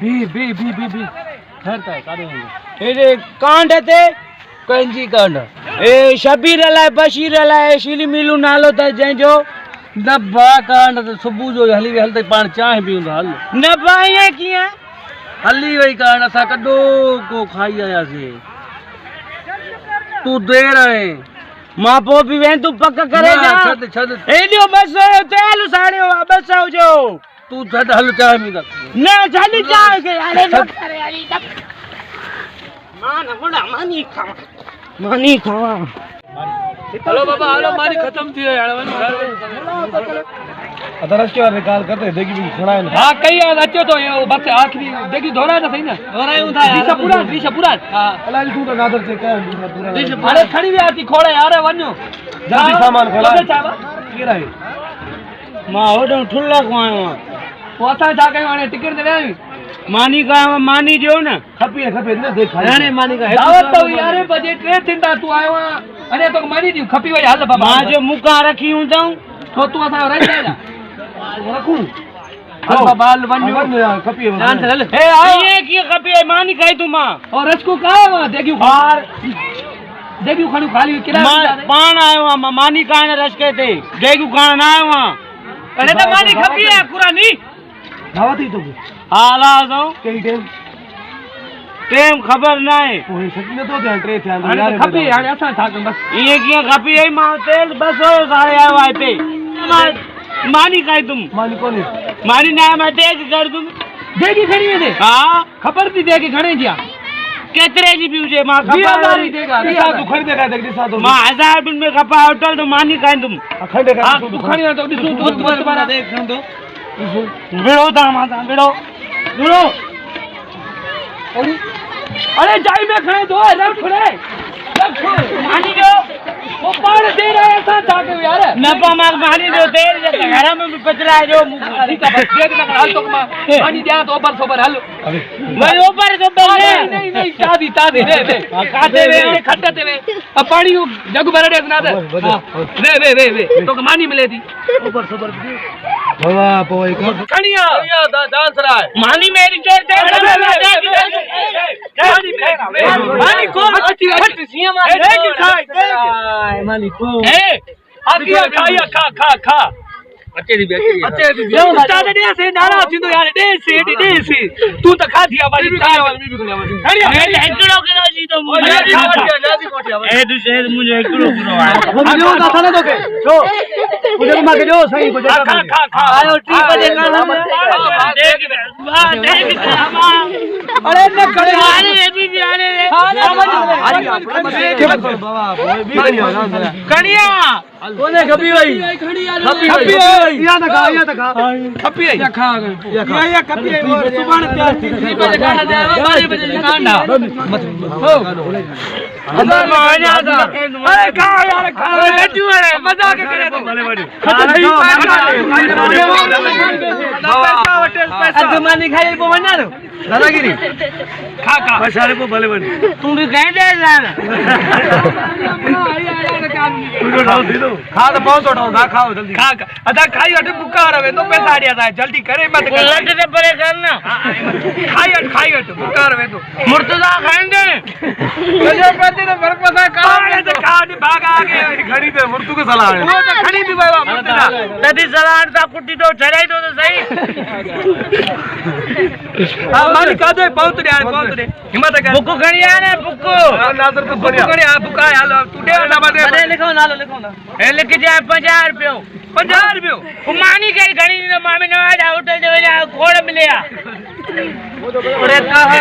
B ठहरता है कारे ए कांड थे कंजी कांड ए शबीर अलाए बशीर अलाए शिली मिलू नालो त जंहिंजो नब्बा कांड तो सुबह जो हली वे हलते पान चाय पींदो हल नब्बा ये किया हली वही कांड असा कदो को खाई आया से तू दे रहे मां पो भी वें तू पक करे जा छद एडियो बस तेल साड़ियो बस आवजो तू छद हल चाय पींदा न जल्दी चाय के अरे न करे अरे मान बड़ा मानी खावा हेलो बाबा हेलो मानी खत्म थी यार अदरस के निकाल करते देखी भी खड़ा है हां कई अचो तो ये बस आखिरी देखी दोरा ना सही ना दोरायूं था यार दिशा पूरा हां अलाली तू तो गादर से कह दिशा अरे खड़ी भी आती खोड़े यार वन्यो जल्दी सामान खोला केरा है मां ओडो ठुल्ला को आयो पोता जा के वाने टिकट देवे मानी का मानी जो ना खपी न देख अरे मानी का दावत तो यार बजे ट्रे थिंदा तू आयो अरे तो मानी दी खपी वई हाल बाबा मां जो मुका रखी हूं तो तू असा रह जा रखू हां बाल वन यार खपी जान चल ए आओ ये की खपी मानी खाई तू मां और रसको का देखियो बाहर देखियो खणु खाली किराया पान आयो मानी कान रसके थे देखियो कान ना आयो अरे तो मानी खपी है पूरा नी दावत ही तो हाला दो कई टेम खबर ना है ओए सकी न तो ध्यान ट्रे ध्यान यार खपी यार असा था बस ये की खपी है मां तेल बस हो सारे आयो आए पे मानी खाई तुम मानी कोनी मानी ना मैं देख कर दूं देखी खड़ी है दे हां खबर थी देखी खणे जिया केतरे जी पीउजे मां खबर देगा तू खड़ी देगा देख दिसा तो मां 1000 बिन में खपा होटल तो मानी खाई तुम खड़े का तू खड़ी तो दिसू तो तुम्हारा देख दो बिड़ो दा माता बिड़ो बिड़ो अरे जाई में खड़े दो रख खड़े मानी जो वो पार दे रहा है ऐसा था के यार नपा मार मानी जो तेल घर में भी पचला है जो ठीक है बस देख ना हाल तो पानी दिया तो ऊपर सोबर हल भाई ऊपर से नहीं ता दे दे काटे वे खट्टे वे अब पानी जग भर दे ना दे वे तो मानी मिले थी ऊपर सोबर बाबा पोई का कणिया डांस रहा है मानी मेरी के मानी को अच्छी सीएम मानी को ए आकिया खाया खा अच्छे दी उस्ताद दे से नारा थिंदो यार दे से तू तो खा दिया वाली खड़िया मेरे एकड़ो के जी तो ए तू शेर मुझे एकड़ो करो हम जो था ना तो के जो मुझे मां के जो सही को खा आयो ठीक बजे का देख अरे न खड़े अरे रे भी अरे बाबा भी कणिया कोने खपी भाई खपी या तक खपी या खा या खपी और सुबह तैयार थी 3 बजे खाना जाए 12 बजे कांडा हो अंदर में आ जा अरे खा यार खा लड्डू है मजाक करे तो भले बड़ी अजमानी खाई को बना दो दादागिरी खा बसारे को भले बड़ी तुम भी कहीं दे जाना खा तो बहुत उठाओ ना खाओ जल्दी खा अदा खाई हट भूखा रहे तो पैसा आ जाता है जल्दी करे मत कर लट से परे करना खाई हट भूखा रहे तो मुर्तजा खाएंगे जो कहते ना फर्क पता का तो खा नहीं भाग आगे घड़ी पे मुर्तू के सलाह है वो तो खड़ी भी बाबा मुर्तजा तदी सलाह ता कुट्टी तो चढ़ाई तो सही हां मानी का दे बहुत रे हिम्मत कर बुक खड़ी आ रे बुक नाजर तो बढ़िया खड़ी आ बुका हाल तू दे ना दे लिखो ना ए लिख जाए 50 रुपए वो मानी के घड़ी ने मामे नवाज होटल दे जा खोड़ मिलया अरे का है